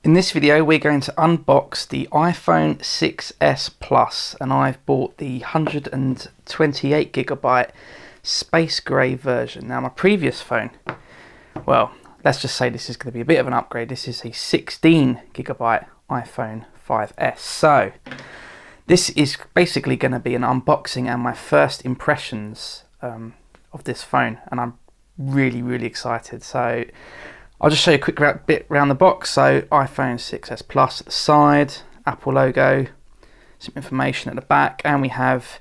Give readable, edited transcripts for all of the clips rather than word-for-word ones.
In this video we're going to unbox the iPhone 6s Plus, and I've bought the 128GB space grey version. Now my previous phone, well, let's just say this is going to be a bit of an upgrade. This is a 16GB iPhone 5s. So this is basically going to be an unboxing and my first impressions of this phone, and I'm really excited. So I'll just show you a quick bit around the box. So iPhone 6s Plus at the side, Apple logo, some information at the back, and we have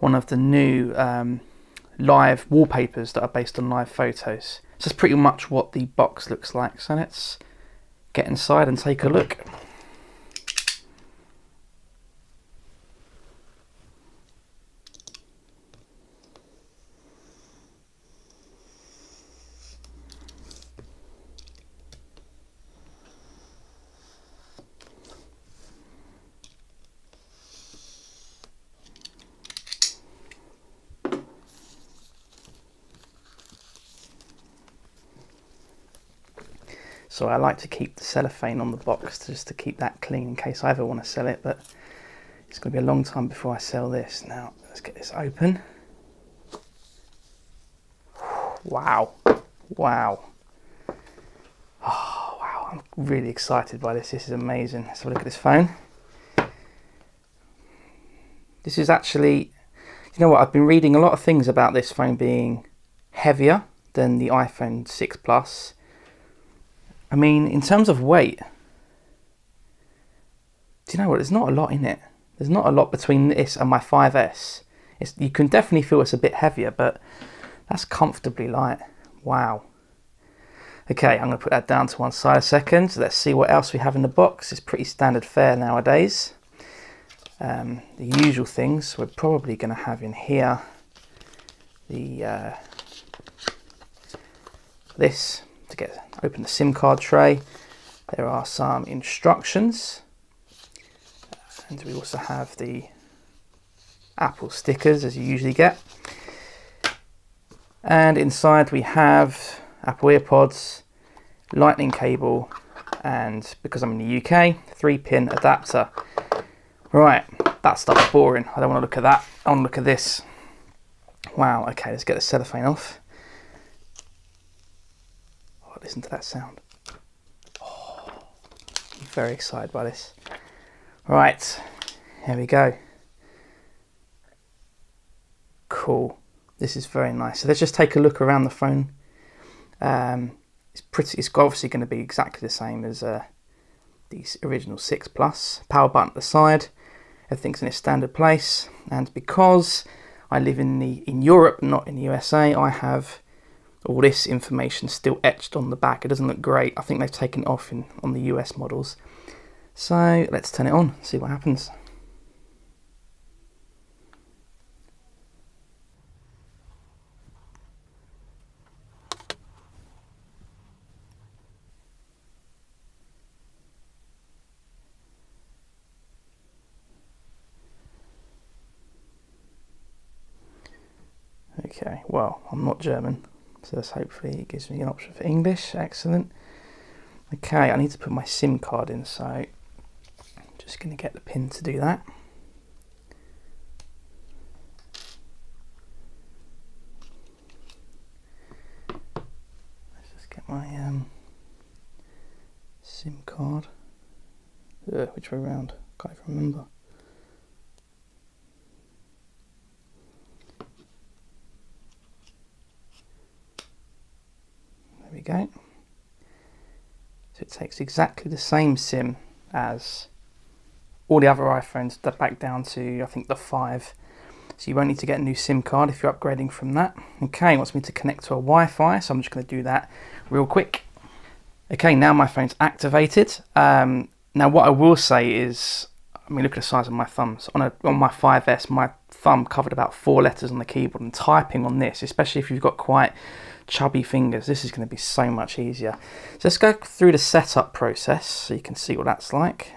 one of the new live wallpapers that are based on live photos. So that's pretty much what the box looks like. So let's get inside and take a look. So I like to keep the cellophane on the box just to keep that clean in case I ever want to sell it, but it's going to be a long time before I sell this. Now let's get this open. Wow. Oh wow, I'm really excited by this. This is amazing. Let's have a look at this phone. This is actually, you know what, I've been reading a lot of things about this phone being heavier than the iPhone 6 Plus. I mean, in terms of weight, do you know what? There's not a lot in it. There's not a lot between this and my 5S. You can definitely feel it's a bit heavier, but that's comfortably light. Wow. Okay, I'm going to put that down to one side a second. Let's see what else we have in the box. It's pretty standard fare nowadays. The usual things we're probably going to have in here. This to open the SIM card tray. There are some instructions, and we also have the Apple stickers as you usually get, and inside we have Apple EarPods, lightning cable, and because I'm in the UK, 3-pin adapter. Right, that stuff's boring. I don't want to look at that. I want to look at this. Wow, okay, let's get the cellophane off. Listen to that sound. Oh, I'm very excited by this. Right, here we go. Cool. This is very nice. So let's just take a look around the phone. It's obviously going to be exactly the same as the original 6 Plus. Power button at the side. Everything's in its standard place. And because I live in Europe, not in the USA, I have all this information still etched on the back. It doesn't look great. I think they've taken it off on the US models. So let's turn it on, see what happens. Okay, well, I'm not German, so this hopefully it gives me an option for English. Excellent. Okay, I need to put my SIM card in, so I'm just going to get the pin to do that. Let's just get my SIM card. Which way around? Can't even remember. There we go. So it takes exactly the same SIM as all the other iPhones, back down to I think the 5. So you won't need to get a new SIM card if you're upgrading from that. Okay, it wants me to connect to a Wi-Fi, so I'm just going to do that real quick. Okay, now my phone's activated. Now what I will say is, I mean, look at the size of my thumbs. On my 5S, my thumb covered about 4 letters on the keyboard, and typing on this, especially if you've got quite chubby fingers, this is going to be so much easier. So let's go through the setup process so you can see what that's like.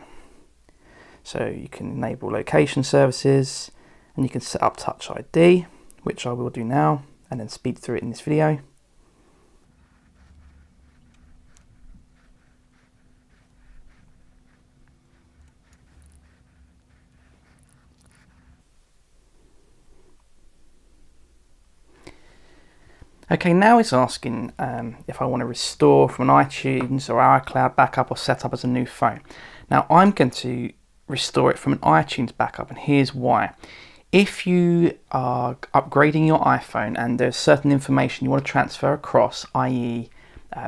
So you can enable location services, and you can set up Touch ID, which I will do now, and then speed through it in this video. Okay, now it's asking if I want to restore from an iTunes or iCloud backup or set up as a new phone. Now I'm going to restore it from an iTunes backup, and here's why. If you are upgrading your iPhone and there's certain information you want to transfer across, i.e.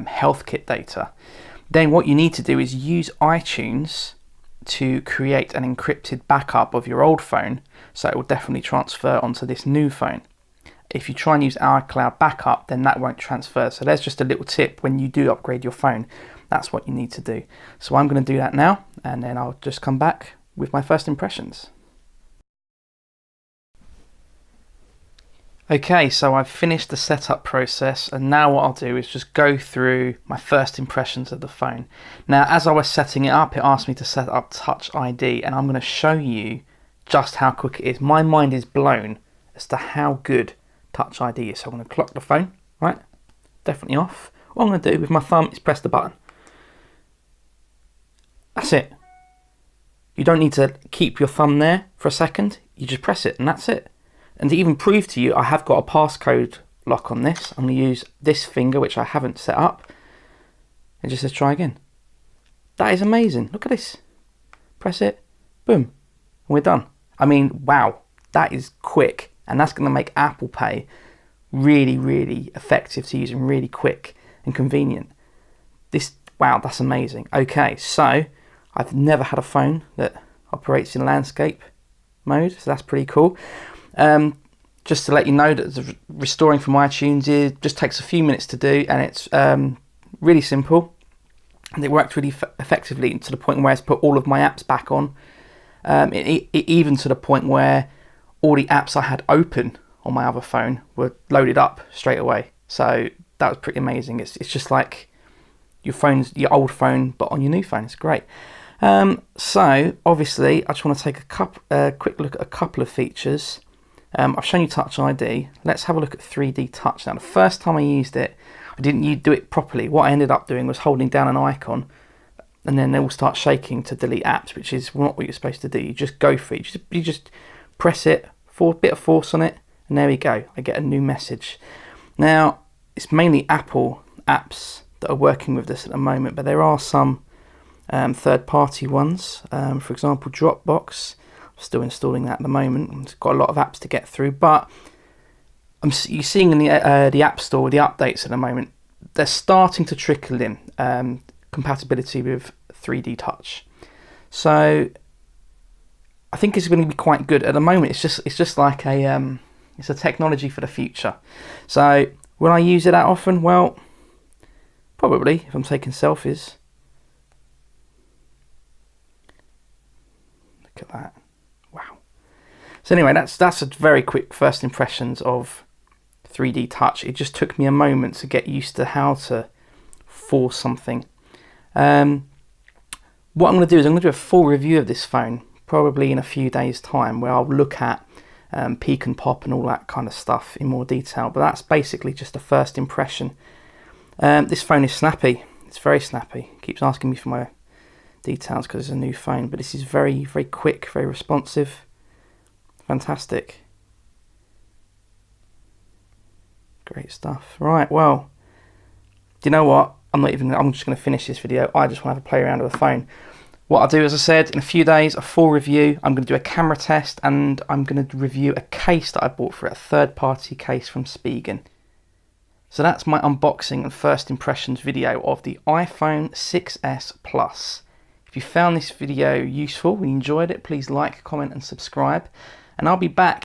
health kit data, then what you need to do is use iTunes to create an encrypted backup of your old phone, so it will definitely transfer onto this new phone. If you try and use iCloud backup, then that won't transfer. So there's just a little tip when you do upgrade your phone. That's what you need to do. So I'm going to do that now, and then I'll just come back with my first impressions. Okay, so I've finished the setup process, and now what I'll do is just go through my first impressions of the phone. Now, as I was setting it up, it asked me to set up Touch ID, and I'm going to show you just how quick it is. My mind is blown as to how good Touch ID is. So I'm going to clock the phone, right? Definitely off. What I'm going to do with my thumb is press the button. That's it. You don't need to keep your thumb there for a second. You just press it and that's it. And to even prove to you, I have got a passcode lock on this. I'm going to use this finger, which I haven't set up. It just says try again. That is amazing. Look at this. Press it. Boom. And we're done. I mean, wow. That is quick. And that's going to make Apple Pay really, really effective to use and really quick and convenient. Wow, that's amazing. Okay, so I've never had a phone that operates in landscape mode, so that's pretty cool. Just to let you know that the restoring from iTunes just takes a few minutes to do, and it's really simple, and it worked really effectively to the point where it's put all of my apps back on. Even to the point where all the apps I had open on my other phone were loaded up straight away. So that was pretty amazing. It's just like your old phone, but on your new phone. It's great. So obviously, I just want to take a quick look at a couple of features. I've shown you Touch ID. Let's have a look at 3D Touch. Now, the first time I used it, I didn't do it properly. What I ended up doing was holding down an icon, and then they will start shaking to delete apps, which is not what you're supposed to do. You just go for it. You just press it, for a bit of force on it, and there we go. I get a new message. Now, it's mainly Apple apps that are working with this at the moment, but there are some third-party ones. For example, Dropbox. I'm still installing that at the moment. It's got a lot of apps to get through, but you're seeing in the App Store with the updates at the moment, they're starting to trickle in compatibility with 3D Touch. So I think it's going to be quite good. At the moment, it's just like it's a technology for the future. So will I use it that often? Well, probably if I'm taking selfies. Look at that. Wow. So anyway, that's a very quick first impressions of 3D Touch. It just took me a moment to get used to how to force something. What I'm going to do is I'm going to do a full review of this phone, probably in a few days' time, where I'll look at peak and pop and all that kind of stuff in more detail. But that's basically just a first impression. This phone is snappy. It's very snappy. It keeps asking me for my details because it's a new phone, but this is very, very quick, very responsive. Fantastic. Great stuff. Right, well, do you know what? I'm just going to finish this video. I just want to have a play around with the phone. What I'll do, as I said, in a few days, a full review. I'm going to do a camera test, and I'm going to review a case that I bought for it, a third-party case from Spigen. So that's my unboxing and first impressions video of the iPhone 6s Plus. If you found this video useful and you enjoyed it, please like, comment and subscribe. And I'll be back